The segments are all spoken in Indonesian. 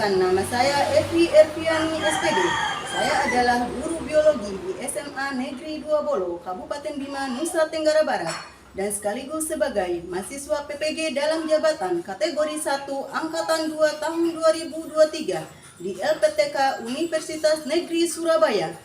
Perkenalkan, nama saya Evi Erviani SPD. Saya adalah guru biologi di SMA Negeri 2 Bolo, Kabupaten Bima, Nusa Tenggara Barat, dan sekaligus sebagai mahasiswa PPG dalam jabatan kategori 1 Angkatan 2 tahun 2023 di LPTK Universitas Negeri Surabaya.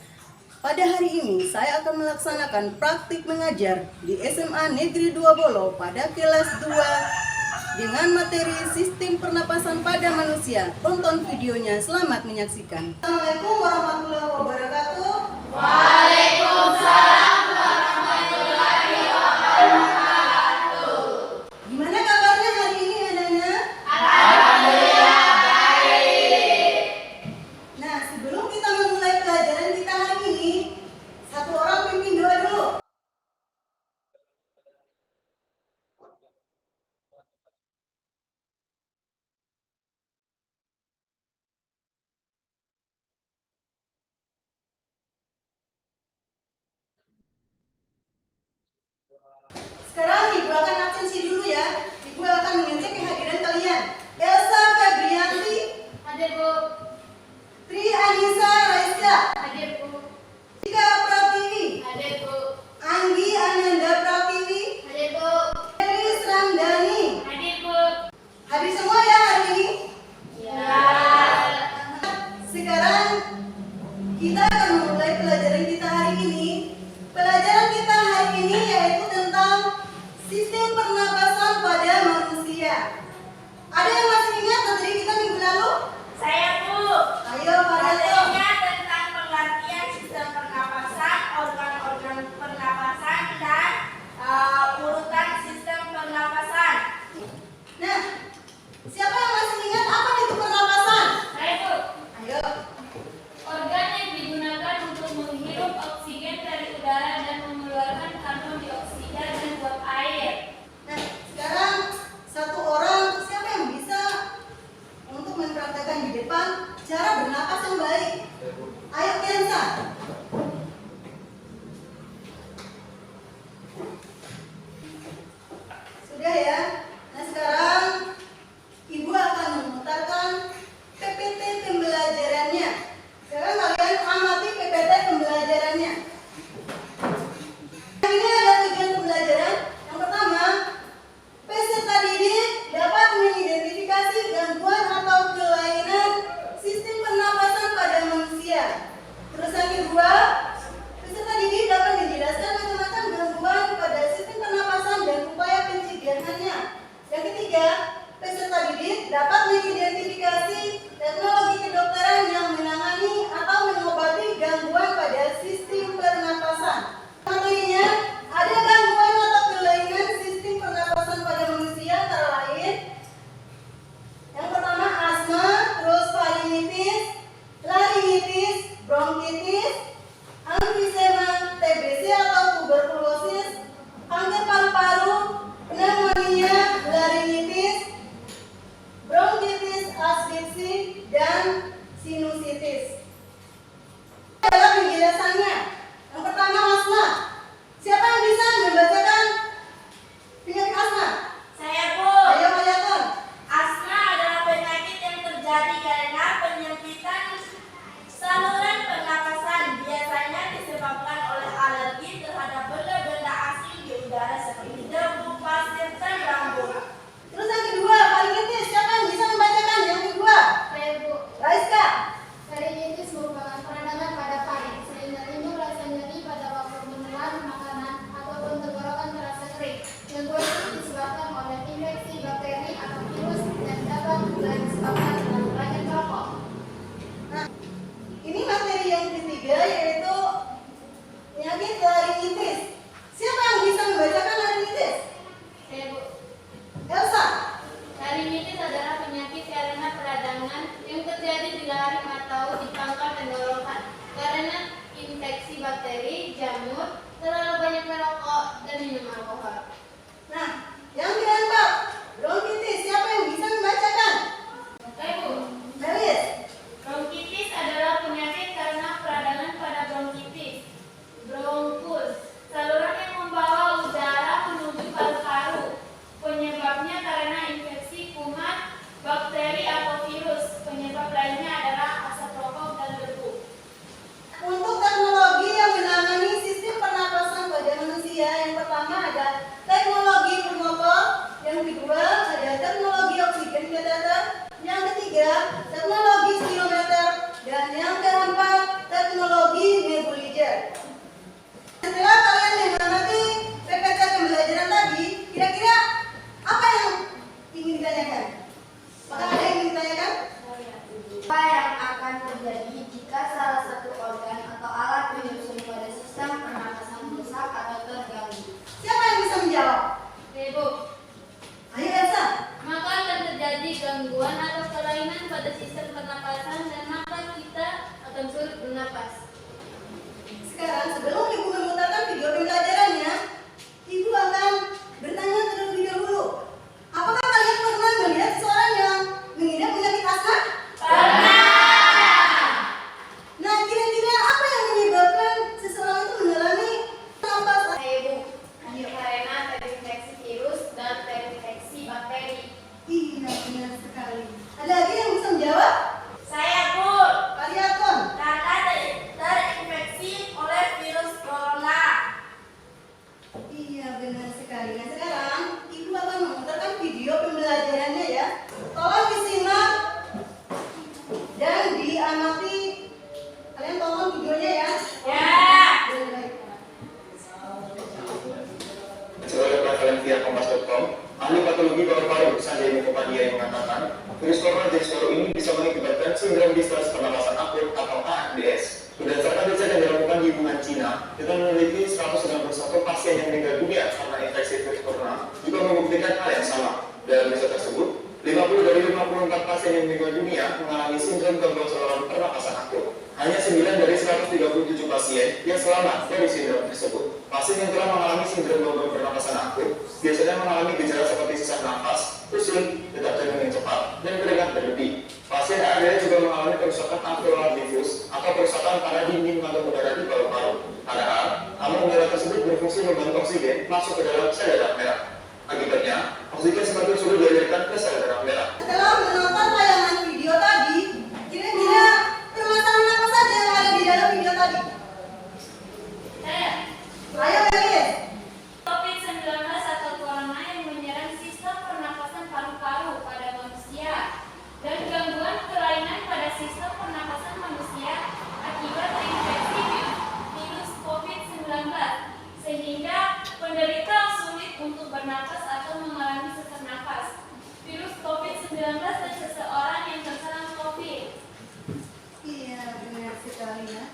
Pada hari ini, saya akan melaksanakan praktik mengajar di SMA Negeri 2 Bolo pada kelas 2 dengan materi sistem pernapasan pada manusia. Tonton videonya, selamat menyaksikan. Assalamualaikum warahmatullahi wabarakatuh. Waalaikumsalam warahmatullahi wabarakatuh. Gimana kabarnya hari ini anak-anak? Alhamdulillah baik. Nah, sebelum kita memulai pelajaran kita hari ini, satu orang pimpin doa dulu. Sekarang Ibu akan absensi dulu ya. Ibu akan mengecek kehadiran kalian. Elsa Febrianti, Hadir Bu. Tri Anissa Raiska, Hadir Bu. Tika Pratiwi, Hadir Bu. Anggi Ananda Pratiwi, Hadir Bu. Elis Ramdhani. Hadir Bu. Hadir semua ya hari ini? Ya. Sekarang kita akan memulai pelajaran kita hari ini. Pelajaran kita hari ini yaitu tentang sistem pernapasan pada manusia. Ada yang masih ingat materi kita minggu lalu? Saya Bu. Ayo, pada Materinya tentang pengertian sistem pernapasan, organ-organ pernapasan dan urutan sistem pernapasan. Nah, siapa yang masih ingat apa itu pernapasan? Saya Bu. Ayo. Organ yang digunakan untuk menghirup oksigen dari udara dan mengeluarkan karbon dioksida dan uap air. Nah, sekarang satu orang, siapa yang bisa untuk mempraktekkan di depan cara bernapas yang baik? Ayo Kenza. Sudah ya. Nah, sekarang Ibu akan memutarkan PPT pembelajarannya. Sekarang kalian amati PPT pembelajarannya. Ini ada tujuan pembelajaran. Yang pertama, peserta didik dapat mengidentifikasi gangguan atau kelainan sistem pernapasan pada manusia. Terus yang kedua, peserta didik dapat menjelaskan macam-macam gangguan pada sistem pernapasan dan upaya pencegahannya. Yang ketiga, peserta didik dapat mengidentifikasi teknologi kedokteran yang menangani atau mengobati gangguan pada sistem pernapasan. Materinya, ada gangguan atau kelainan sistem pernapasan pada manusia antara lain. Yang pertama asma, terus faringitis, laringitis, bronkitis, emfisema, TBC atau tuberkulosis, kanker paru-paru, pneumonia, laringitis, bronkitis, asfiksi, dan sinusitis. Adalah penjelasannya. Yang pertama asma. Siapa yang bisa membacakan penyakit asma? Saya Bu. Ayo kelihatan. Asma adalah penyakit yang terjadi karena penyempitan saluran pernapasan, biasanya disebabkan oleh alergi terhadap benda-benda asing di udara seperti debu, pasir, dan rambut. Terus yang kedua, faringitis. Siapa yang bisa membacakan yang kedua? Saya Bu. Raiska. Faringitis merupakan peradangan pada faring sehingga timbul rasa nyeri pada waktu menelan makanan ataupun tenggorokan terasa kering. Gangguan ini disebabkan oleh infeksi bakteri atau virus dan dapat juga disebabkan dengan racun rokok. Nah, ini materi yang ketiga yaitu penyakit laringitis. Siapa yang bisa membacakan laringitis? Saya Bu. Elsa. Laringitis adalah penyakit karena peradangan yang terjadi di laring atau di pangkal tenggorokan karena infeksi bakteri, jamur, terlalu banyak merokok, dan minum alkohol. Nah, yang keempat, bronkitis. Siapa yang bisa membacakan? Saya Bu. Melis. Bronkitis adalah penyakit karena peradangan pada bronkitis, bronkus, saluran yang membawa udara menuju paru-paru. Penyebabnya karena infeksi kuman, bakteri atau virus. Penyebab Nah, kita memiliki 191 pasien yang meninggal dunia karena infeksi virus corona, juga membuktikan hal yang sama. Dalam riset tersebut, 50 dari 54 pasien yang meninggal dunia mengalami sindrom gangguan saluran pernapasan akut. Hanya 9 dari 137 pasien yang selamat dari sindrom tersebut. Pasien yang telah mengalami sindrom gangguan pernapasan akut biasanya mengalami gejala seperti sesak nafas, pusing, detak jantung yang cepat, dan keringat berlebih. Pasien ARDS juga mengalami kerusakan alveolar difus atau kerusakan pada dinding kantong udara di paru-paru. Padahal, kantong udara tersebut berfungsi membantu oksigen masuk ke dalam sel darah merah. Akibatnya, oksigen semakin sulit dialirkan ke sel darah merah. Setelah menonton tayangan video tadi, kira-kira permasalahan apa saja yang ada di dalam video tadi? Ayo, Melis. COVID-19 atau corona yang menyerang sistem pernafasan paru-paru pada manusia dan gangguan kelainan pada sistem pernafasan manusia akibat terinfeksi virus COVID-19 sehingga penderita sulit untuk bernapas atau mengalami sesak napas. Virus COVID-19 dan seseorang yang terserang COVID. Iya, benar sekali ya.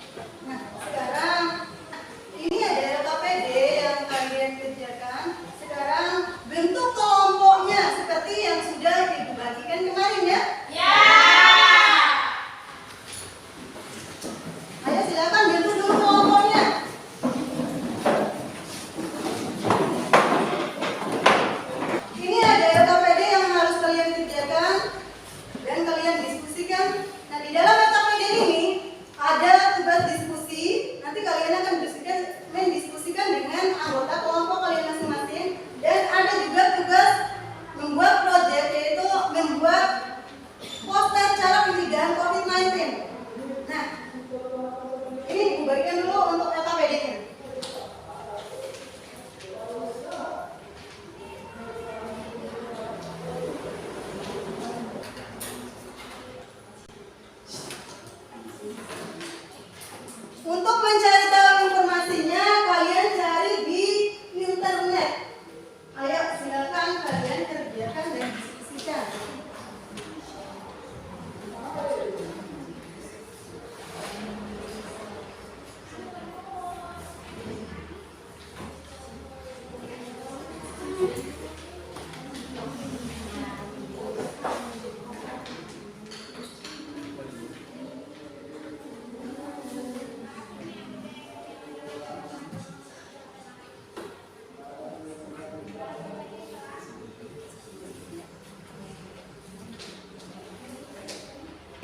Nah, sekarang ini ada LKPD yang kalian kerjakan. Sekarang bentuk kelompoknya seperti yang sudah dibagikan kemarin ya. Ya. Ayo silakan bentuk dulu kelompoknya. Ini ada LKPD yang harus kalian kerjakan dan kalian diskusikan. Nah, di dalam LKPD ini ada tugas diskusi. Nanti kalian akan mendiskusikan dengan anggota kelompok kalian masing-masing. Dan ada juga tugas membuat proyek, yaitu membuat poster cara pencegahan COVID-19. Nah, ini dibagikan dulu untuk LKPD-nya. Untuk mencari tahu informasinya, kalian cari di internet. Ayo, silakan kalian kerjakan dan diskusikan.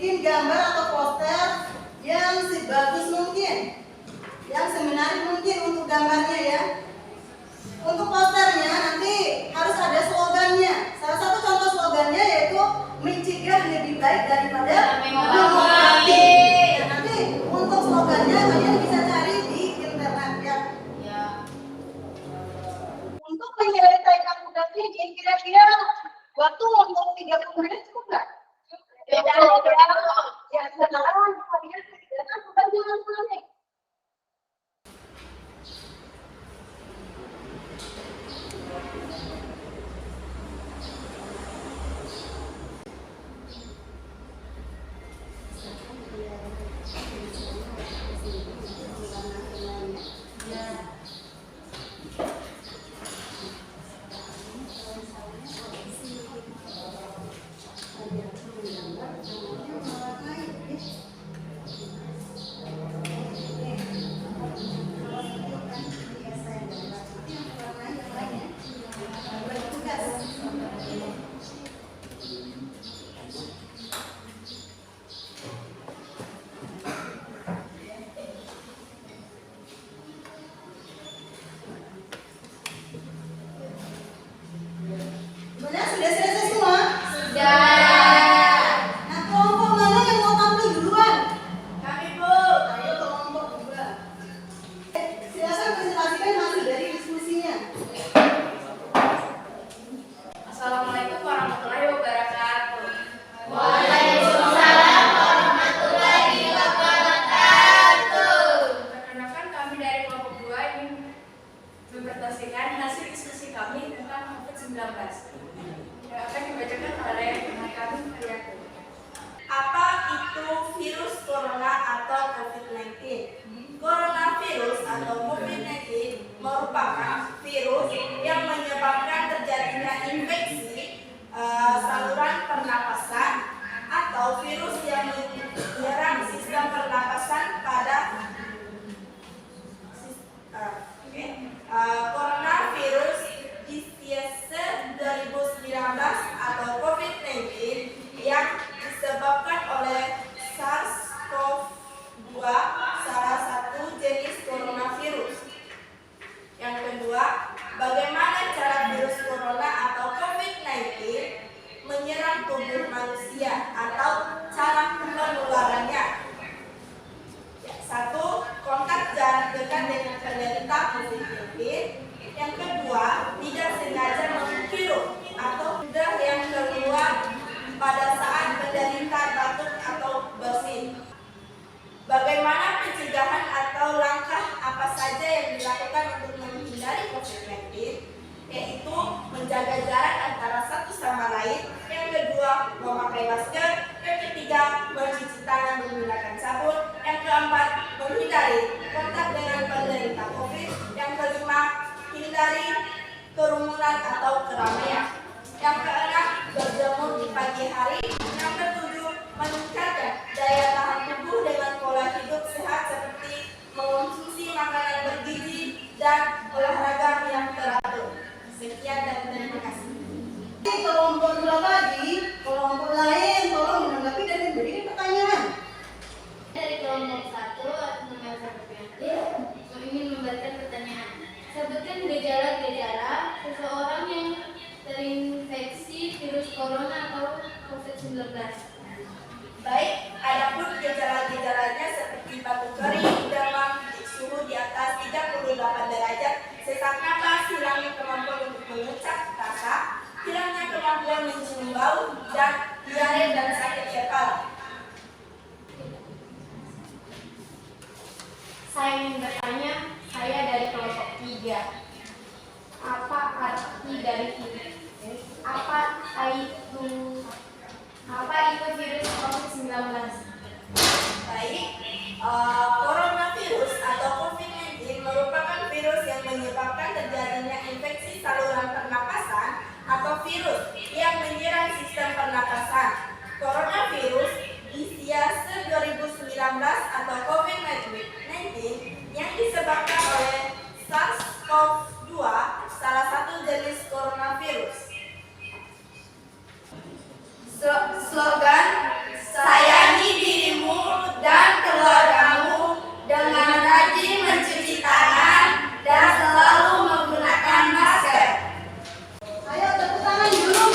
Bikin gambar atau poster yang sebagus mungkin, yang semenarik mungkin untuk gambarnya ya. Untuk posternya nanti harus ada slogannya. Salah satu contoh slogannya yaitu mencegah lebih baik daripada mengobati. Nah, nanti untuk slogannya kalian bisa cari di internet ya. Untuk menyelesaikan tugas ini kira-kira waktu untuk 30 menit cukup nggak? Ya, sekarang kalian kerjakan tugas masing-masing. atau COVID-19 merupakan virus yang menyebabkan terjadinya infeksi saluran pernapasan atau virus yang menyerang sistem pernapasan pada coronavirus disease 2019 atau COVID-19 yang disebabkan oleh SARS-CoV-2, salah satu jenis coronavirus. Yang kedua, bagaimana cara virus corona atau COVID-19 menyerang tubuh manusia atau cara penularannya. Satu, kontak jarak dekat dengan penderita COVID-19. Yang kedua, tidak sengaja menghirup atau udara yang keluar pada saat penderita batuk atau bersin. Bagaimana pencegahan atau langkah apa saja yang dilakukan untuk menghindari COVID-19? Yaitu menjaga jarak antara satu sama lain. Yang kedua, memakai masker. Yang ketiga, mencuci tangan menggunakan sabun. Yang keempat, menghindari kontak dengan penderita COVID. Yang kelima, hindari kerumunan atau keramaian. Yang keenam, berjemur di pagi hari. Yang ketujuh, meningkatkan daya tahan tubuh dengan pola hidup sehat seperti mengonsumsi makanan bergizi dan olahraga yang teratur. Sekian dan terima kasih. Kelompok dua tadi, kelompok lain tolong menanggapi dan memberikan pertanyaan. Dari kelompok 1 atas nama Sarpianti ingin memberikan pertanyaan. Sebutkan gejala-gejala seseorang yang terinfeksi virus corona atau COVID-19. Baik, adapun gejala-gejalanya seperti batuk kering, demam, suhu di atas 38 derajat, sesak napas, hilangnya kemampuan untuk mengucap kata, hilangnya kemampuan mencium bau, dan diare dan sakit kepala. Saya ingin bertanya, saya dari kelompok 3. Apa arti dari virus? Apa itu virus COVID-19? Baik, coronavirus atau COVID-19 merupakan virus yang menyebabkan terjadinya infeksi saluran pernapasan atau virus yang menyerang sistem pernapasan. Coronavirus disease 2019 atau COVID-19 yang disebabkan oleh SARS-CoV-2, salah satu jenis coronavirus. Slogan, sayangi dirimu dan keluargamu dengan rajin mencuci tangan dan selalu menggunakan masker. Ayo tepuk tangan dulu.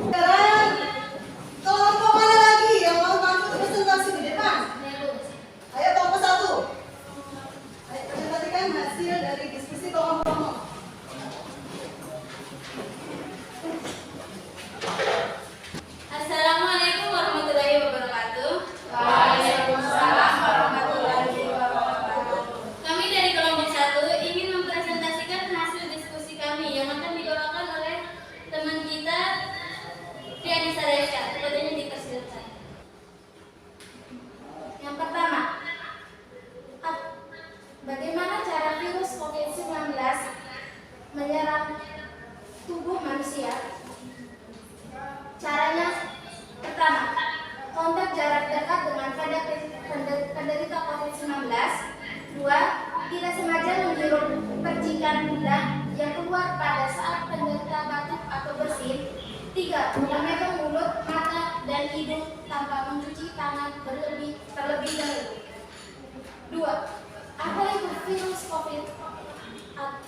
Sekarang kelompok mana lagi yang mau masuk presentasi di depan? Ayo kelompok 1. Ayo presentasikan hasil dari diskusi kelompok. Assalamualaikum warahmatullahi wabarakatuh. Waalaikumsalam warahmatullahi wabarakatuh. Kami dari kelompok 1 ingin mempresentasikan hasil diskusi kami yang akan dibawakan oleh teman kita Triani Saresya. Sepertinya dipersilakan. Yang pertama, bagaimana cara virus COVID-19 menyerang tubuh manusia? Caranya, pertama, kontak jarak dekat dengan penderita COVID-19. 2. Tidak sengaja menghirup percikan udara yang keluar pada saat penderita batuk atau bersin. 3. Memegang mulut, mata, dan hidung tanpa mencuci tangan terlebih dahulu. 2. Apa itu virus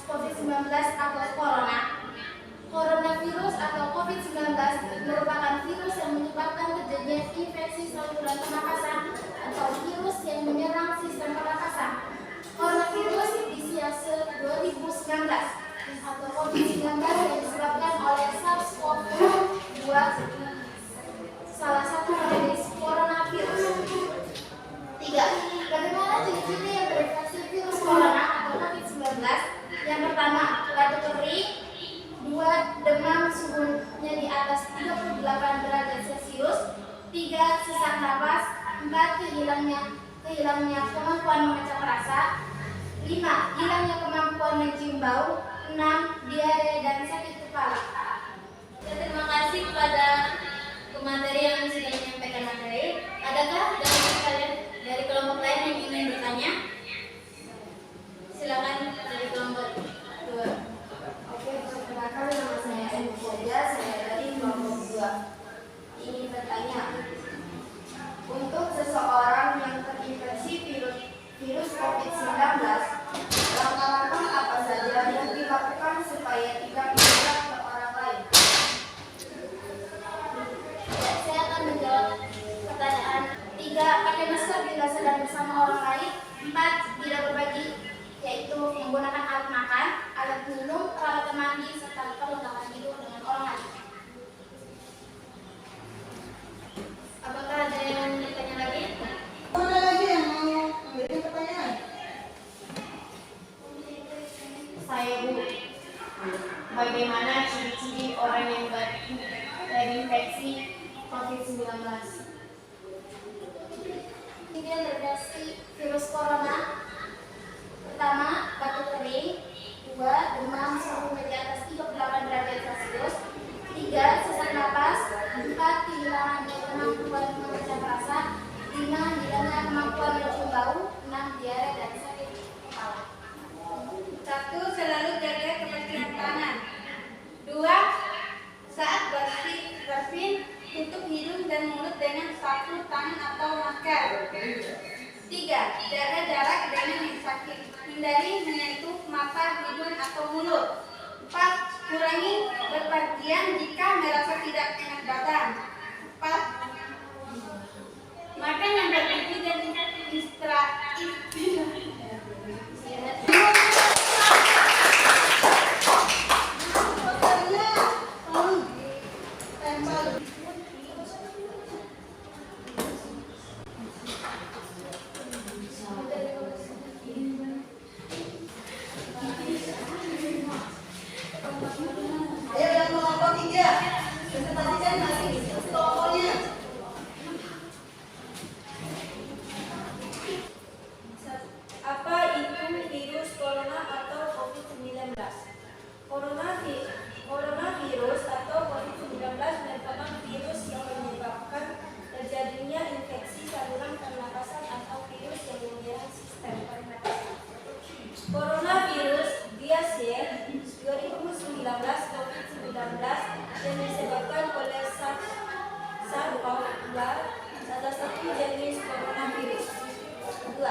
COVID-19 atau corona? Coronavirus atau COVID-19 merupakan virus yang menyebabkan terjadinya infeksi saluran pernapasan atau virus yang menyerang sistem pernapasan. Coronavirus disease 2019 atau COVID-19 yang disebabkan oleh SARS-CoV-2, salah satu jenis coronavirus. 3. Bagaimana ciri-ciri yang terinfeksi virus corona atau COVID-19? Yang pertama, batuk kering, Hilangnya kemampuan mengecap rasa. 5. Hilangnya kemampuan mencium bau. 6. Diare dan sakit kepala. Terima kasih kepada pemateri yang sudah menyampaikan materi. Adakah dari kalian dari kelompok lain yang ingin bertanya? Silakan dari kelompok 2. Oke, perkenalkan nama saya Ibu Saja, saya dari kelompok 2. Ingin bertanya, untuk seseorang yang terinfeksi virus COVID-19, langkah-langkah apa saja yang dilakukan supaya tidak menular ke orang lain? Saya akan menjawab pertanyaan. 3. Pakai masker bila sedang bersama orang lain. 4. Tidak berbagi, yaitu menggunakan alat makan, alat minum, peralatan mandi, serta perlengkapan tidur dengan orang lain. Apakah ada yang bertanya lagi? Mana lagi yang mau memberikan pertanyaan? Saya Bu, bagaimana ciri-ciri orang yang terinfeksi COVID-19? Ini terinfeksi virus corona. Pertama, batuk kering. 2. Demam suhu di atas 38 derajat Celcius. 3. Sesak napas. 4. Kehilangan kemampuan mengecap rasa. 5. Hilangnya kemampuan mencium bau. 6. Diare dan sakit kepala. 1. Selalu jaga kebersihan tangan. 2. Saat bersin, tutup hidung dan mulut dengan sapu tangan atau masker. 3. Jaga jarak dengan yang sakit. Hindari menyentuh mata, hidung, atau mulut. 4. Kurangi berpergian jika merasa tidak enak badan. 4. Makan yang bergizi dan istirahat. Materinya tolong ditempel. Ayo yang kelompok 3, presentasikan masing kelompoknya. Apa itu virus corona atau COVID-19? Coronavirus atau COVID-19 merupakan virus yang menyebabkan terjadinya infeksi saluran pernapasan atau virus yang menyerang sistem pernapasan. Coronavirus biasa 2019 COVID-19 yang disebabkan oleh SARS-CoV-2, salah satu jenis coronavirus. 2.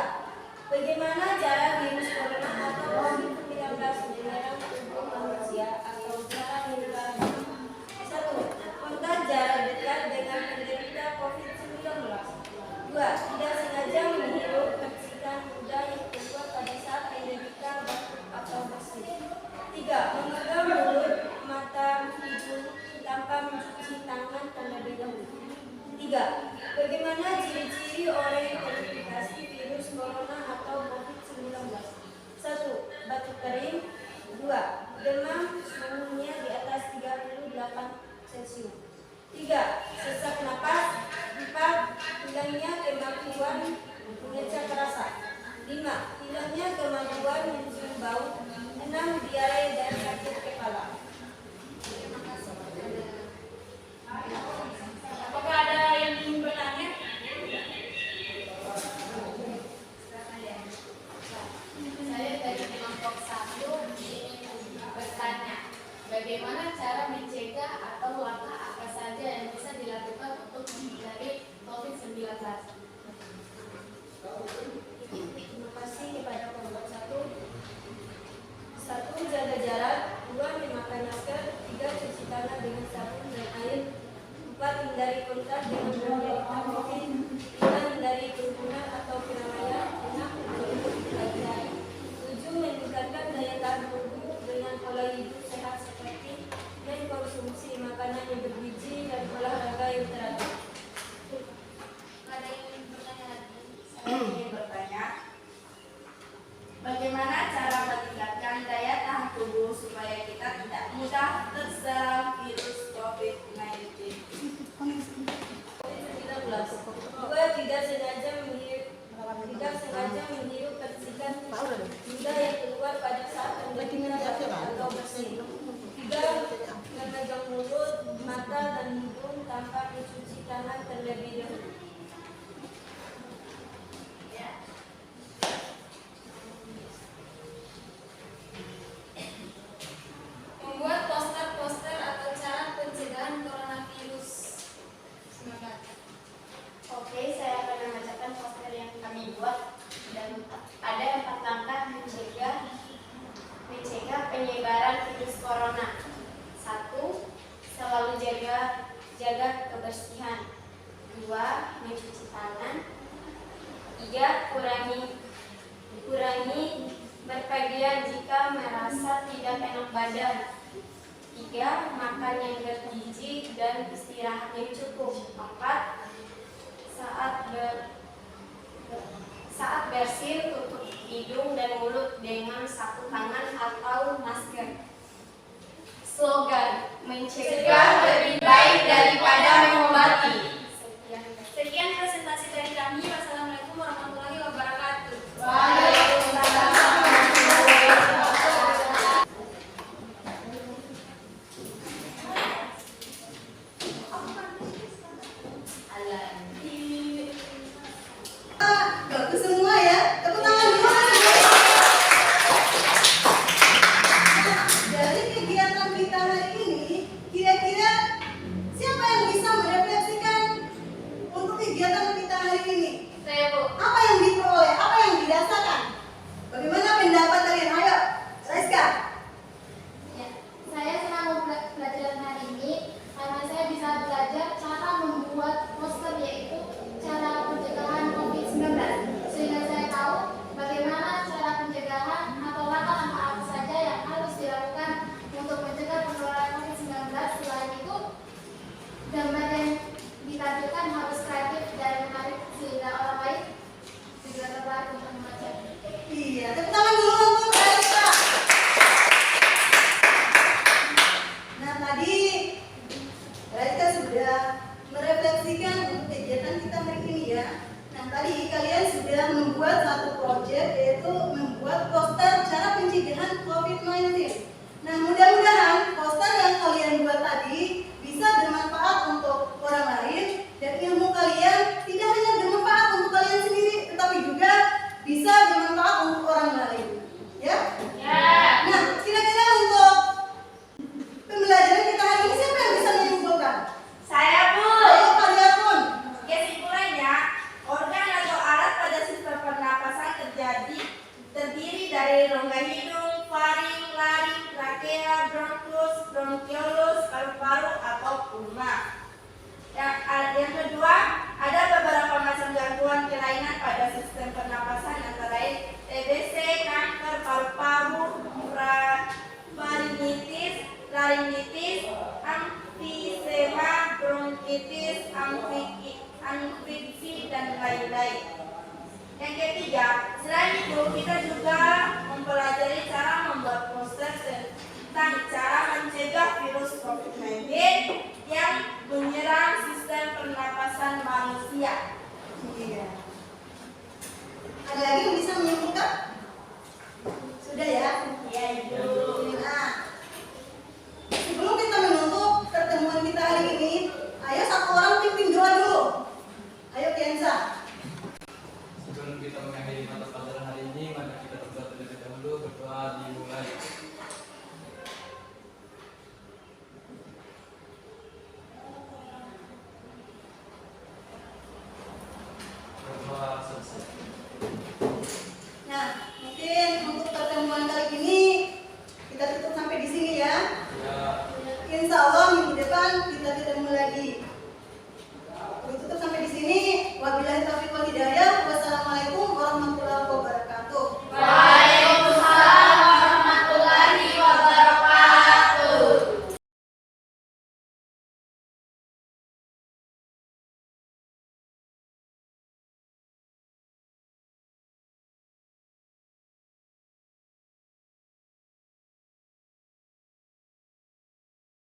Bagaimana cara virus corona atau COVID-19 menyerang tubuh manusia atau cara menularnya? 1. Kontak jarak dekat dengan penderita COVID-19. 2. Tidak sengaja menghirup percikan udara yang keluar pada saat penderita batuk atau bersin. 3. Memegang mulut, mata, hidung tanpa mencuci tangan terlebih dahulu. 3. Bagaimana ciri-ciri orang yang terinfeksi virus corona atau COVID-19? 1. Batuk kering. 2. Demam suhunya di atas 38 Celcius. 3. Sesak napas. 4. Hilangnya kemampuan mengecap rasa. 5. Hilangnya kemampuan mencium bau. 6. Diare dan sakit kepala. Apakah ada yang ingin bertanya? Saya dari kelompok 1 ingin bertanya, bagaimana cara mencegah atau langkah apa saja yang bisa dilakukan untuk menghindari COVID-19? Terima kasih kepada kelompok 1. 1. Jaga jarak. 2. Memakai masker. 3. Cuci tangan dengan sabun dan air. 4. Hindari kontak dengan penderita COVID. 5. Hindari kerumunan atau keramaian. 6. Berlindung di pagi hari. 7. Meningkatkan daya tahan tubuh dengan pola hidup sehat seperti mengkonsumsi makanan yang bergizi dan olahraga yang teratur. Ada yang ingin bertanya lagi? Saya ingin bertanya, bagaimana cara meningkatkan daya tahan tubuh supaya kita tidak mudah terserang virus COVID-19? 2. Tidak sengaja 3. Makan yang bergizi dan istirahat yang cukup. 4. Saat bersin, tutup hidung dan mulut dengan sapu tangan atau masker. Slogan, mencegah lebih baik daripada mengobati. Sekian presentasi dari kami. Wassalamualaikum warahmatullahi wabarakatuh. Waalaikumsalam. Bagus semua ya, tepuk tangan dulu. Dari kegiatan kita hari ini, kira-kira siapa yang bisa merefleksikan untuk kegiatan kita hari ini? Saya, Bu. Apa yang diperoleh, apa yang dirasakan? Bagaimana pendapat kalian? Ayo, Raiska. Ya, saya senang belajar hari ini karena saya bisa belajar cara membuat poster, yaitu cara pencegahan COVID-19, sehingga saya tahu bagaimana cara pencegahan atau langkah-langkah apa saja yang harus dilakukan untuk mencegah penularan COVID-19. Selain itu, gambar yang ditampilkan harus kreatif dan menarik sehingga orang lain juga tertarik untuk membaca. Iya, tepuk tangan dulu untuk Raiska. Nah, tadi Raiska sudah merefleksikan untuk kegiatan kita hari ini ya. Nah, tadi kalian sudah membuat satu proyek, yaitu membuat poster cara pencegahan COVID-19. Nah, mudah-mudahan poster yang kalian buat tadi bisa bermanfaat untuk orang lain, dan ilmu kalian tidak hanya bermanfaat untuk kalian sendiri, tetapi juga bisa bermanfaat untuk orang lain. Ya? Nah, kira-kira untuk pembelajaran kita hari ini siapa yang bisa menyimpulkan? Saya, Bu. Ayo kalian pun. Kesimpulannya, organ atau alat pada sistem pernapasan terdiri dari rongga hidung, faring, laring, trakea, bronkus, bronkiolus, paru-paru atau pulma. Yang kedua, ada beberapa macam gangguan kelainan pada sistem pernapasan antara lain TBC, kanker paru-paru, faringitis, laringitis, emfisema, bronkitis, amfiksi, dan lain-lain. Yang ketiga, selain itu kita juga mempelajari cara membuat poster tentang cara mencegah virus COVID-19 yang menyerang sistem pernapasan manusia. Iya. Ada lagi yang bisa menyimpulkan? Sudah ya? Ya, Ibu. Nah, sebelum kita menutup pertemuan kita hari ini, ayo satu orang pimpin doa dulu. Ayo Kiansa. Sebelum kita mengakhiri mata pelajaran hari ini, mari kita berdoa terlebih dahulu. Berdoa dimulai. Berdoa selesai. Nah, mungkin untuk pertemuan kali ini kita tutup sampai di sini ya. Ya. Insya Allah minggu depan kita ketemu lagi.